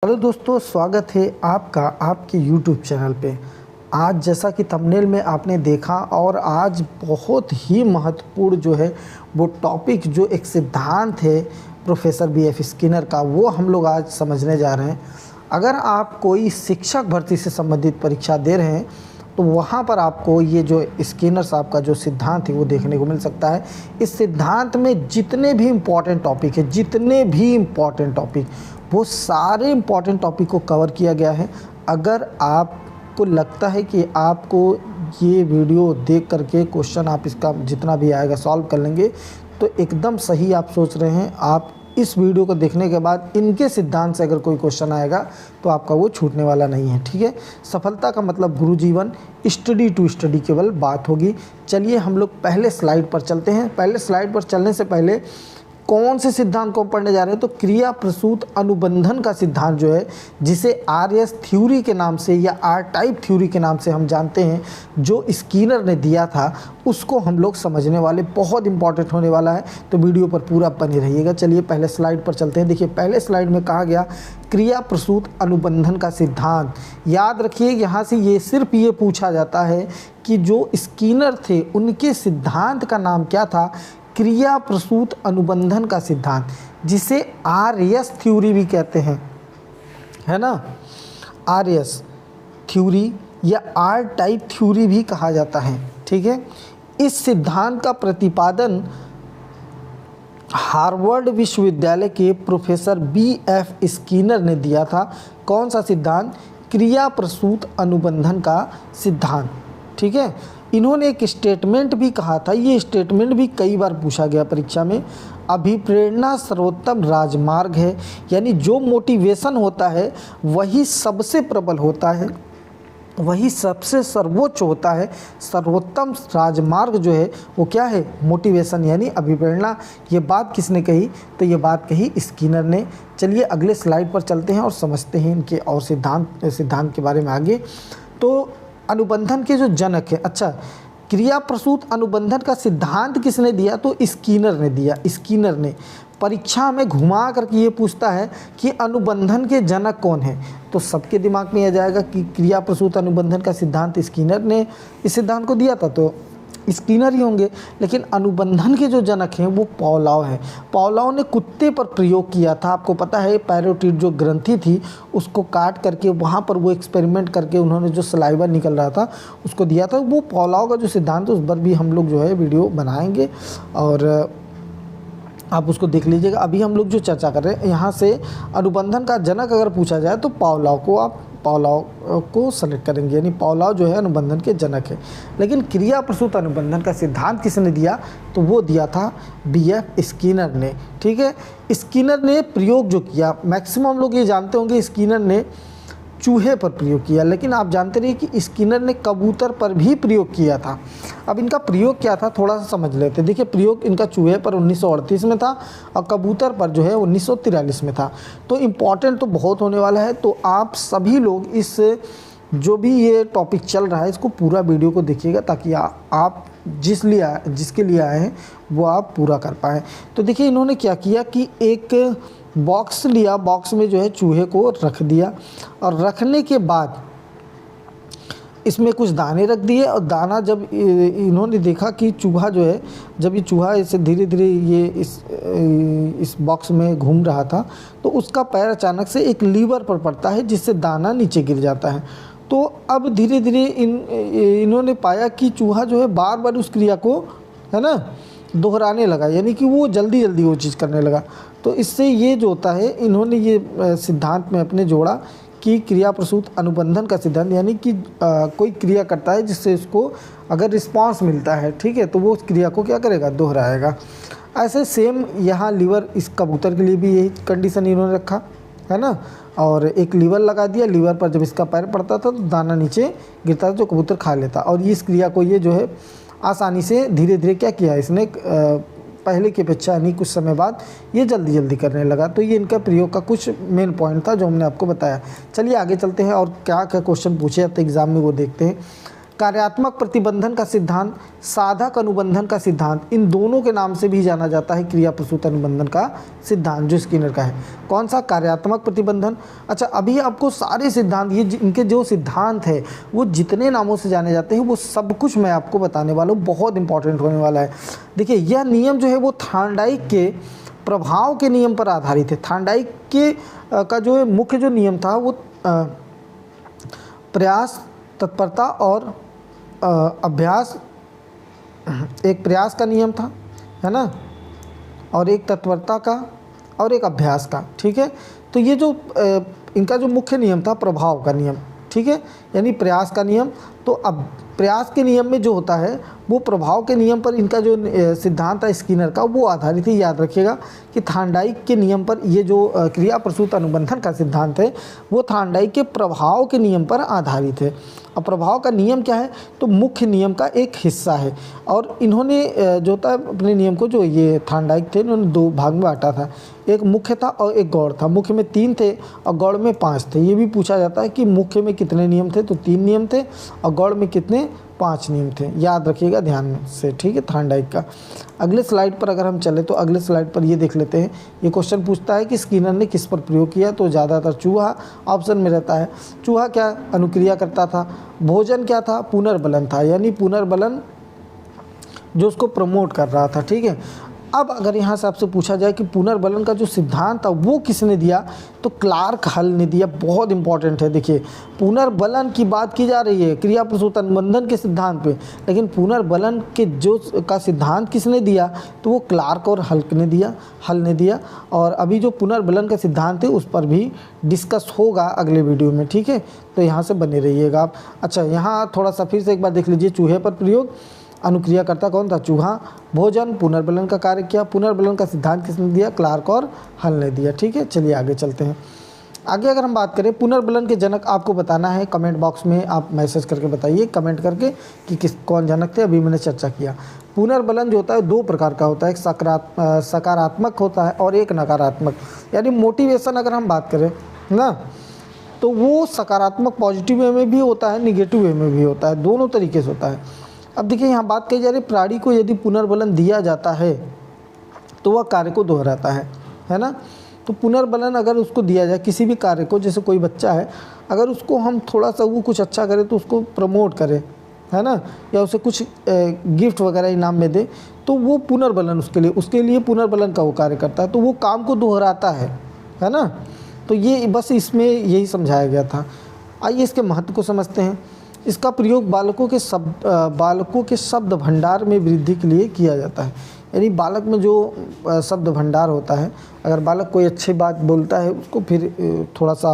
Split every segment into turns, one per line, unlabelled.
Hello दोस्तों, स्वागत है आपका आपके YouTube चैनल पे। आज जैसा कि थंबनेल में आपने देखा और आज बहुत ही महत्वपूर्ण जो है वो टॉपिक जो एक सिद्धांत है प्रोफेसर B.F. स्किनर का, वो हम लोग आज समझने जा रहे हैं। अगर आप कोई शिक्षक भर्ती से संबंधित परीक्षा दे रहे हैं तो वहाँ पर आपको ये जो स्किनर साहब का जो सिद्धांत है वो देखने को मिल सकता है। इस सिद्धांत में जितने भी इम्पॉर्टेंट टॉपिक वो सारे इम्पॉर्टेंट टॉपिक को कवर किया गया है। अगर आपको लगता है कि आपको ये वीडियो देख करके क्वेश्चन आप इसका जितना भी आएगा सॉल्व कर लेंगे, तो एकदम सही आप सोच रहे हैं। आप इस वीडियो को देखने के बाद इनके सिद्धांत से अगर कोई क्वेश्चन आएगा तो आपका वो छूटने वाला नहीं है। ठीक है, सफलता का मतलब गुरु जीवन, स्टडी टू स्टडी केवल बात होगी। चलिए हम लोग पहले स्लाइड पर चलते हैं। पहले स्लाइड पर चलने से पहले कौन से सिद्धांत को पढ़ने जा रहे हैं, तो क्रिया प्रसूत अनुबंधन का सिद्धांत जो है, जिसे RS थ्योरी के नाम से या R टाइप थ्योरी के नाम से हम जानते हैं, जो स्किनर ने दिया था, उसको हम लोग समझने वाले। बहुत इंपॉर्टेंट होने वाला है, तो वीडियो पर पूरा बने रहिएगा। चलिए पहले स्लाइड पर चलते हैं। देखिए पहले स्लाइड में कहा गया क्रिया प्रसूत अनुबंधन का सिद्धांत। याद रखिए, यहाँ से ये सिर्फ ये पूछा जाता है कि जो स्किनर थे उनके सिद्धांत का नाम क्या था। क्रिया प्रसूत अनुबंधन का सिद्धांत, जिसे RS थ्योरी भी कहते हैं, है ना। RS थ्योरी या R टाइप थ्योरी भी कहा जाता है। ठीक है, इस सिद्धांत का प्रतिपादन हार्वर्ड विश्वविद्यालय के प्रोफेसर B.F. स्किनर ने दिया था। कौन सा सिद्धांत? क्रिया प्रसूत अनुबंधन का सिद्धांत। ठीक है, इन्होंने एक स्टेटमेंट भी कहा था। ये स्टेटमेंट भी कई बार पूछा गया परीक्षा में। अभिप्रेरणा सर्वोत्तम राजमार्ग है, यानी जो मोटिवेशन होता है वही सबसे प्रबल होता है, वही सबसे सर्वोच्च होता है। सर्वोत्तम राजमार्ग जो है वो क्या है? मोटिवेशन, यानी अभिप्रेरणा। ये बात किसने कही? तो ये बात कही स्किनर ने। चलिए अगले स्लाइड पर चलते हैं और समझते हैं इनके और सिद्धांत के बारे में आगे। तो अनुबंधन के जो जनक है, अच्छा, क्रिया प्रसूत अनुबंधन का सिद्धांत किसने दिया? तो स्किनर ने दिया। स्किनर ने परीक्षा में घुमा करके ये पूछता है कि अनुबंधन के जनक कौन है, तो सबके दिमाग में आ जाएगा कि क्रिया प्रसूत अनुबंधन का सिद्धांत स्किनर ने इस सिद्धांत को दिया था, तो स्किनर ही होंगे। लेकिन अनुबंधन के जो जनक हैं वो पावलोव हैं। पावलोव ने कुत्ते पर प्रयोग किया था। आपको पता है, पैरोटिड जो ग्रंथि थी उसको काट करके वहाँ पर वो एक्सपेरिमेंट करके उन्होंने जो सलाइवा निकल रहा था उसको दिया था। वो पावलोव का जो सिद्धांत है उस पर भी हम लोग जो है वीडियो बनाएंगे और आप उसको देख लीजिएगा। अभी हम लोग जो चर्चा कर रहे हैं, यहाँ से अनुबंधन का जनक अगर पूछा जाए तो पावलोव को सेलेक्ट करेंगे, यानी पावलोव जो है अनुबंधन के जनक है। लेकिन क्रिया प्रसूत अनुबंधन का सिद्धांत किसने दिया? तो वो दिया था B.F. स्किनर ने। ठीक है, स्किनर ने प्रयोग जो किया, मैक्सिमम लोग ये जानते होंगे स्किनर ने चूहे पर प्रयोग किया, लेकिन आप जानते रहिए कि स्किनर ने कबूतर पर भी प्रयोग किया था। अब इनका प्रयोग क्या था थोड़ा सा समझ लेते हैं। देखिए प्रयोग इनका चूहे पर 1938 में था और कबूतर पर जो है 1943 में था। तो इम्पॉर्टेंट तो बहुत होने वाला है। तो आप सभी लोग इस जो भी ये टॉपिक चल रहा है इसको पूरा वीडियो को देखिएगा, ताकि आप जिसके लिए आए हैं वो आप पूरा कर पाएँ। तो देखिए इन्होंने क्या किया कि एक बॉक्स लिया, बॉक्स में जो है चूहे को रख दिया और रखने के बाद इसमें कुछ दाने रख दिए। और दाना जब इन्होंने देखा कि चूहा जो है, जब ये चूहा इसे धीरे धीरे ये इस बॉक्स में घूम रहा था, तो उसका पैर अचानक से एक लीवर पर पड़ता है जिससे दाना नीचे गिर जाता है। तो अब धीरे धीरे इन्होंने पाया कि चूहा जो है बार बार उस क्रिया को, है ना, दोहराने लगा, यानी कि वो जल्दी जल्दी वो चीज़ करने लगा। तो इससे ये जो होता है, इन्होंने ये सिद्धांत में अपने जोड़ा कि क्रिया प्रसूत अनुबंधन का सिद्धांत, यानी कि कोई क्रिया करता है जिससे उसको अगर रिस्पांस मिलता है, ठीक है, तो वो उस क्रिया को क्या करेगा? दोहराएगा। ऐसे सेम यहाँ लीवर, इस कबूतर के लिए भी यही कंडीशन इन्होंने रखा, है ना। और एक लीवर लगा दिया, लीवर पर जब इसका पैर पड़ता था तो दाना नीचे गिरता था जो कबूतर खा लेता। और इस क्रिया को ये जो है आसानी से धीरे धीरे क्या किया इसने, पहले की अपेक्षा यानी कुछ समय बाद ये जल्दी जल्दी करने लगा। तो ये इनका प्रयोग का कुछ मेन पॉइंट था जो हमने आपको बताया। चलिए आगे चलते हैं और क्या क्या क्वेश्चन पूछे जाते एग्जाम में वो देखते हैं। कार्यात्मक प्रतिबंधन का सिद्धांत, साधक अनुबंधन का सिद्धांत, इन दोनों के नाम से भी जाना जाता है क्रिया प्रसूत अनुबंधन का सिद्धांत जो स्किनर का है। कौन सा? कार्यात्मक प्रतिबंधन। अच्छा, अभी आपको सारे सिद्धांत, ये इनके जो सिद्धांत है वो जितने नामों से जाने जाते हैं वो सब कुछ मैं आपको बताने वाला हूँ, बहुत इंपॉर्टेंट होने वाला है। देखिए, यह नियम जो है वो थॉर्नडाइक के प्रभाव के नियम पर आधारित है। थॉर्नडाइक के का जो है मुख्य जो नियम था वो प्रयास, तत्परता और अभ्यास, एक प्रयास का नियम था, है ना, और एक तत्परता का और एक अभ्यास का। ठीक है, तो ये जो इनका जो मुख्य नियम था प्रभाव का नियम, ठीक है, यानी प्रयास का नियम। तो अब प्रयास के नियम में जो होता है वो प्रभाव के नियम पर इनका जो सिद्धांत है स्किनर का वो आधारित है। याद रखिएगा कि थॉर्नडाइक के नियम पर ये जो क्रिया प्रसूत अनुबंधन का सिद्धांत है वो थॉर्नडाइक के प्रभाव के नियम पर आधारित है। अब प्रभाव का नियम क्या है? तो मुख्य नियम का एक हिस्सा है। और इन्होंने जो होता है अपने नियम को, जो ये थॉर्नडाइक थे, इन्होंने 2 भाग में बांटा था, एक मुख्य था और एक गौड़ था। मुख्य में 3 थे और गौड़ में 5 थे। ये भी पूछा जाता है कि मुख्य में कितने नियम थे, तो 3 नियम थे, और गौड़ में कितने? 5 नियम थे। याद रखिएगा ध्यान से, ठीक है, थॉर्नडाइक का। अगले स्लाइड पर अगर हम चले तो अगले स्लाइड पर ये देख लेते हैं। ये क्वेश्चन पूछता है कि स्किनर ने किस पर प्रयोग किया, तो ज़्यादातर चूहा ऑप्शन में रहता है। चूहा क्या अनुक्रिया करता था? भोजन क्या था? पुनर्बलन था, यानी पुनर्बलन जो उसको प्रमोट कर रहा था। ठीक है, अब अगर यहाँ से आपसे पूछा जाए कि पुनर्बलन का जो सिद्धांत था वो किसने दिया, तो क्लार्क हल ने दिया। बहुत इंपॉर्टेंट है। देखिए, पुनर्बलन की बात की जा रही है क्रिया प्रसूत अनुबंधन के सिद्धांत पे, लेकिन पुनर्बलन के जो का सिद्धांत किसने दिया, तो वो क्लार्क और हल ने दिया। और अभी जो पुनर्बलन का सिद्धांत है उस पर भी डिस्कस होगा अगले वीडियो में। ठीक है, तो यहाँ से बने रहिएगा आप। अच्छा, यहाँ थोड़ा सा फिर से एक बार देख लीजिए। चूहे पर प्रयोग, अनुक्रिया करता कौन था? चूहा। भोजन, पुनर्बलन का कार्य किया। पुनर्बलन का सिद्धांत किसने दिया? क्लार्क और हल ने दिया। ठीक है, चलिए आगे चलते हैं। आगे अगर हम बात करें पुनर्बलन के जनक, आपको बताना है, कमेंट बॉक्स में आप मैसेज करके बताइए, कमेंट करके कि कौन जनक थे। अभी मैंने चर्चा किया। पुनर्बलन जो होता है 2 प्रकार का होता है, एक सकारात्मक होता है और एक नकारात्मक। यानी मोटिवेशन अगर हम बात करें ना, तो वो सकारात्मक पॉजिटिव वे में भी होता है, निगेटिव वे में भी होता है, दोनों तरीके से होता है। अब देखिए, यहाँ बात कही जा रही है प्राणी को यदि पुनर्बलन दिया जाता है तो वह कार्य को दोहराता है ना। तो पुनर्बलन अगर उसको दिया जाए किसी भी कार्य को, जैसे कोई बच्चा है, अगर उसको हम थोड़ा सा वो कुछ अच्छा करें तो उसको प्रमोट करें, है ना, या उसे कुछ गिफ्ट वगैरह इनाम में दे, तो वो पुनर्बलन उसके लिए पुनर्बलन का वो कार्य करता है, तो वो काम को दोहराता है ना। तो ये बस इसमें यही समझाया गया था। आइए इसके महत्व को समझते हैं। इसका प्रयोग बालकों के शब्द भंडार में वृद्धि के लिए किया जाता है। यानी बालक में जो शब्द भंडार होता है, अगर बालक कोई अच्छी बात बोलता है उसको फिर थोड़ा सा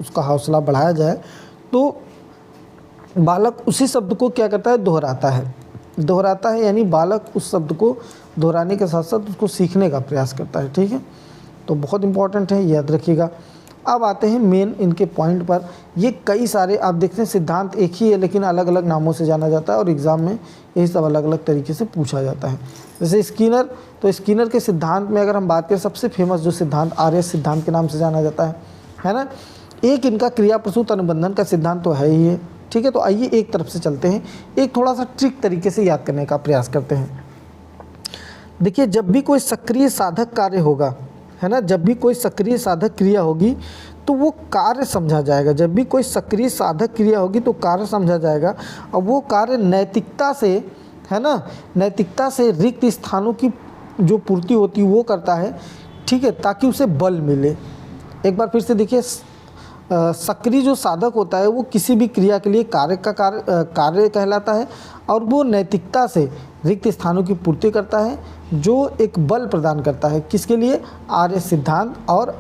उसका हौसला बढ़ाया जाए तो बालक उसी शब्द को क्या करता है? दोहराता है। यानी बालक उस शब्द को दोहराने के साथ साथ उसको सीखने का प्रयास करता है। ठीक है, तो बहुत इंपॉर्टेंट है, याद रखिएगा। अब आते हैं मेन इनके पॉइंट पर। ये कई सारे आप देखते हैं सिद्धांत एक ही है लेकिन अलग अलग नामों से जाना जाता है और एग्ज़ाम में यही सब अलग अलग तरीके से पूछा जाता है। जैसे स्किनर, तो स्किनर के सिद्धांत में अगर हम बात करें, सबसे फेमस जो सिद्धांत आर्य सिद्धांत के नाम से जाना जाता है ना। एक इनका क्रिया प्रसूत अनुबंधन का सिद्धांत तो है ही है। ठीक है, तो आइए एक तरफ से चलते हैं, एक थोड़ा सा ट्रिक तरीके से याद करने का प्रयास करते हैं। देखिए, जब भी कोई सक्रिय साधक कार्य होगा, है ना, जब भी कोई सक्रिय साधक क्रिया होगी तो वो कार्य समझा जाएगा। जब भी कोई सक्रिय साधक क्रिया होगी तो कार्य समझा जाएगा, और वो कार्य नैतिकता से, है ना, नैतिकता से रिक्त स्थानों की जो पूर्ति होती है वो करता है। ठीक है, ताकि उसे बल मिले। एक बार फिर से देखिए, सक्रिय जो साधक होता है वो किसी भी क्रिया के लिए कार्य कहलाता है, और वो नैतिकता से रिक्त स्थानों की पूर्ति करता है, जो एक बल प्रदान करता है। किसके लिए? आर्य सिद्धांत और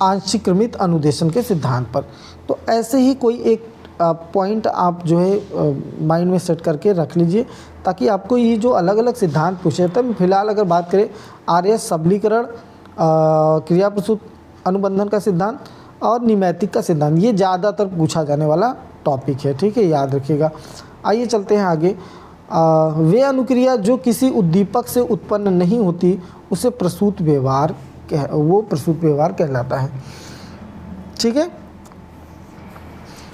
आंशिक अनुदेशन के सिद्धांत पर। तो ऐसे ही कोई एक पॉइंट आप जो है माइंड में सेट करके रख लीजिए, ताकि आपको ये जो अलग अलग सिद्धांत पूछे जाते हैं। फिलहाल अगर बात करें आर्य सबलीकरण, क्रिया प्रसूत अनुबंधन का सिद्धांत और निमैतिक का सिद्धांत, ये ज़्यादातर पूछा जाने वाला टॉपिक है। ठीक है, याद रखिएगा। आइए चलते हैं आगे। वे अनुक्रिया जो किसी उद्दीपक से उत्पन्न नहीं होती उसे प्रसूत व्यवहार कहलाता है। ठीक है,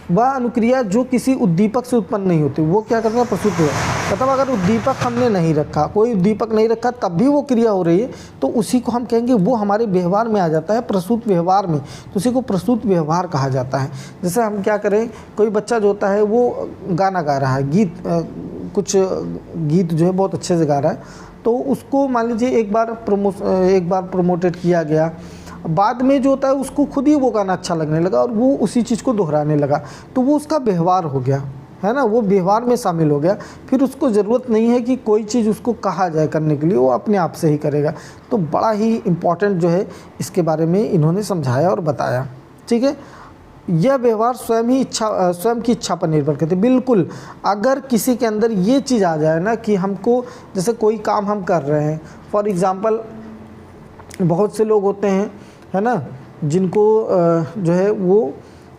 वह अनुक्रिया जो किसी उद्दीपक से उत्पन्न नहीं होती, वो क्या करता है, प्रसूत व्यवहार। मतलब अगर उद्दीपक हमने नहीं रखा, कोई उद्दीपक नहीं रखा, तब भी वो क्रिया हो रही है, तो उसी को हम कहेंगे वो हमारे व्यवहार में आ जाता है, प्रसूत व्यवहार में, तो उसी को प्रसूत व्यवहार कहा जाता है। जैसे हम क्या करें, कोई बच्चा जो होता है वो गाना गा रहा है, कुछ गीत जो है बहुत अच्छे से गा रहा है, तो उसको मान लीजिए एक बार प्रमोटेड किया गया, बाद में जो होता है उसको खुद ही वो गाना अच्छा लगने लगा और वो उसी चीज़ को दोहराने लगा, तो वो उसका व्यवहार हो गया, है ना, वो व्यवहार में शामिल हो गया। फिर उसको ज़रूरत नहीं है कि कोई चीज़ उसको कहा जाए करने के लिए, वो अपने आप से ही करेगा। तो बड़ा ही इम्पॉर्टेंट जो है इसके बारे में इन्होंने समझाया और बताया। ठीक है, यह व्यवहार स्वयं की इच्छा पर निर्भर करते। बिल्कुल, अगर किसी के अंदर ये चीज़ आ जाए ना कि हमको, जैसे कोई काम हम कर रहे हैं, फॉर एग्ज़ाम्पल बहुत से लोग होते हैं, है ना, जिनको जो है वो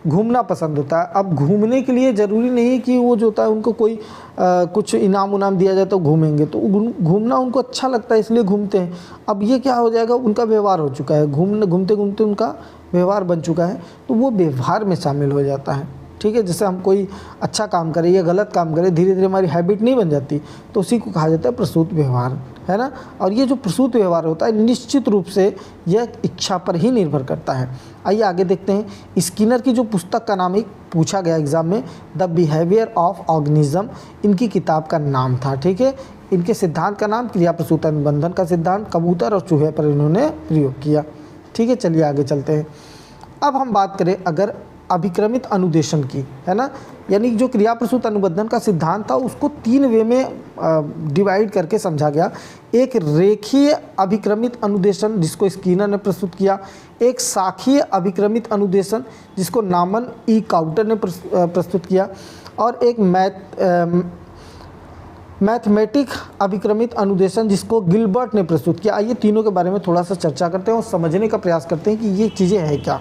घूमना पसंद होता है। अब घूमने के लिए ज़रूरी नहीं कि वो जो होता है उनको कोई कुछ इनाम उनाम दिया जाए तो घूमेंगे, तो घूमना उनको अच्छा लगता है इसलिए घूमते हैं। अब ये क्या हो जाएगा, उनका व्यवहार हो चुका है, घूमते घूमते उनका व्यवहार बन चुका है, तो वो व्यवहार में शामिल हो जाता है। ठीक है, जैसे हम कोई अच्छा काम करें या गलत काम करें, धीरे धीरे हमारी हैबिट नहीं बन जाती, तो उसी को कहा जाता है प्रसूत व्यवहार, है ना। और ये जो प्रसूत व्यवहार होता है निश्चित रूप से यह इच्छा पर ही निर्भर करता है। आइए आगे देखते हैं। स्किनर की जो पुस्तक का नाम एक पूछा गया एग्जाम में, द बिहेवियर ऑफ ऑर्गेनिज्म, इनकी किताब का नाम था। ठीक है, इनके सिद्धांत का नाम क्रिया प्रसूत अनुबंधन का सिद्धांत, कबूतर और चूहे पर इन्होंने प्रयोग किया। ठीक है, चलिए आगे चलते हैं। अब हम बात करें अगर अभिक्रमित अनुदेशन की, है ना, यानी जो क्रिया प्रसूत अनुबंधन का सिद्धांत था उसको 3 वे में डिवाइड करके समझा गया। एक रेखीय अभिक्रमित अनुदेशन जिसको स्किनर ने प्रस्तुत किया, एक शाखीय अभिक्रमित अनुदेशन जिसको नामन ई काउटर ने प्रस्तुत किया, और एक मैथमेटिक अभिक्रमित अनुदेशन जिसको गिलबर्ट ने प्रस्तुत किया। आइए तीनों के बारे में थोड़ा सा चर्चा करते हैं और समझने का प्रयास करते हैं कि ये चीज़ें हैं क्या।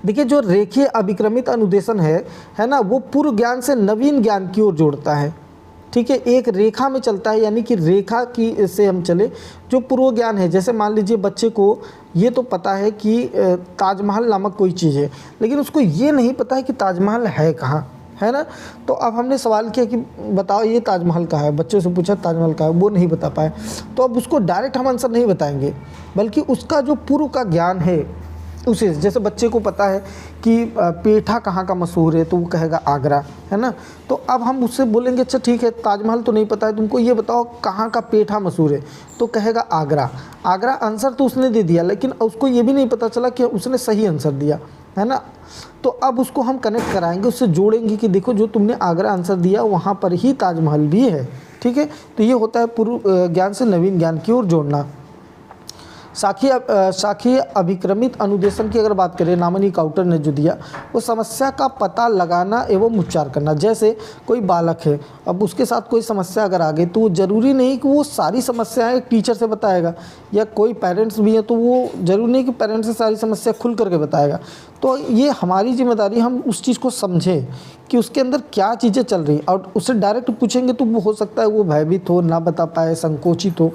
देखिए, जो रेखीय अभिक्रमित अनुदेशन है ना, वो पूर्व ज्ञान से नवीन ज्ञान की ओर जोड़ता है। ठीक है, एक रेखा में चलता है, यानी कि रेखा की से हम चले, जो पूर्व ज्ञान है, जैसे मान लीजिए बच्चे को ये तो पता है कि ताजमहल नामक कोई चीज़ है, लेकिन उसको ये नहीं पता है कि ताजमहल है कहाँ, है ना। तो अब हमने सवाल किया कि बताओ ये ताजमहल कहाँ है, बच्चे से पूछा ताजमहल कहाँ है, वो नहीं बता पाए, तो अब उसको डायरेक्ट हम आंसर नहीं बताएंगे, बल्कि उसका जो पूर्व का ज्ञान है उसे, जैसे बच्चे को पता है कि पेठा कहाँ का मशहूर है, तो वो कहेगा आगरा, है ना। तो अब हम उससे बोलेंगे अच्छा ठीक है, ताजमहल तो नहीं पता है तुमको, ये बताओ कहाँ का पेठा मशहूर है, तो कहेगा आगरा। आगरा आंसर तो उसने दे दिया, लेकिन उसको ये भी नहीं पता चला कि उसने सही आंसर दिया, है ना। तो अब उसको हम कनेक्ट कराएंगे, उससे जोड़ेंगे कि देखो जो तुमने आगरा आंसर दिया वहाँ पर ही ताजमहल भी है। ठीक है, तो ये होता है पूर्व ज्ञान से नवीन ज्ञान की ओर जोड़ना। शाखीय अभिक्रमित अनुदेशन की अगर बात करें, नामन ई काउटर ने जो दिया, वो समस्या का पता लगाना एवं उपचार करना। जैसे कोई बालक है, अब उसके साथ कोई समस्या अगर आ गई, तो वो ज़रूरी नहीं कि वो सारी समस्याएं टीचर से बताएगा, या कोई पेरेंट्स भी है तो वो ज़रूरी नहीं कि पेरेंट्स से सारी समस्या खुल करके बताएगा। तो ये हमारी जिम्मेदारी, हम उस चीज़ को समझें कि उसके अंदर क्या चीज़ें चल रही, और उससे डायरेक्ट पूछेंगे तो वो हो सकता है वो भयभीत हो, ना बता पाए, संकोचित हो।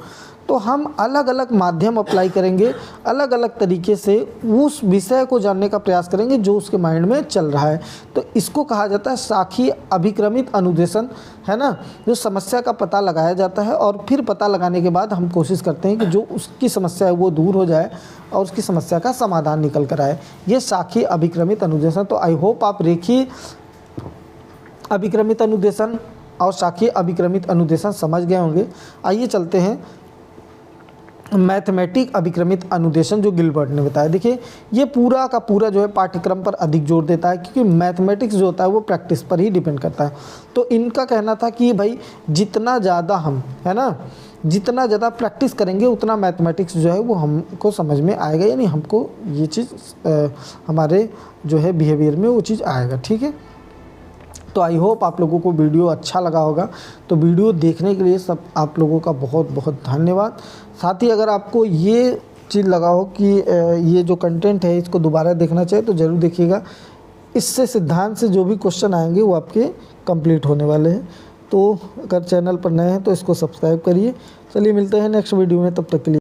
तो हम अलग अलग माध्यम अप्लाई करेंगे, अलग अलग तरीके से उस विषय को जानने का प्रयास करेंगे जो उसके माइंड में चल रहा है। तो इसको कहा जाता है शाखीय अभिक्रमित अनुदेशन, है ना, जो समस्या का पता लगाया जाता है और फिर पता लगाने के बाद हम कोशिश करते हैं कि जो उसकी समस्या है वो दूर हो जाए और उसकी समस्या का समाधान निकल कर आए। ये शाखीय अभिक्रमित अनुदेशन। तो आई होप आप रेखीय अभिक्रमित अनुदेशन और शाखीय अभिक्रमित अनुदेशन समझ गए होंगे। आइए चलते हैं मैथमेटिक अभिक्रमित अनुदेशन जो गिलबर्ट ने बताया। देखिए, ये पूरा का पूरा जो है पाठ्यक्रम पर अधिक जोर देता है, क्योंकि मैथमेटिक्स जो होता है वो प्रैक्टिस पर ही डिपेंड करता है। तो इनका कहना था कि भाई जितना ज़्यादा हम, है ना, जितना ज़्यादा प्रैक्टिस करेंगे उतना मैथमेटिक्स जो है वो हमको समझ में आएगा, यानी हमको ये चीज़ हमारे जो है बिहेवियर में वो चीज़ आएगा। ठीक है, तो आई होप आप लोगों को वीडियो अच्छा लगा होगा। तो वीडियो देखने के लिए सब आप लोगों का बहुत बहुत धन्यवाद। साथ ही अगर आपको ये चीज़ लगा हो कि ये जो कंटेंट है इसको दोबारा देखना चाहिए तो ज़रूर देखिएगा। इससे सिद्धांत से जो भी क्वेश्चन आएंगे वो आपके कंप्लीट होने वाले हैं। तो अगर चैनल पर नए हैं तो इसको सब्सक्राइब करिए। चलिए मिलते हैं नेक्स्ट वीडियो में, तब तक के लिए।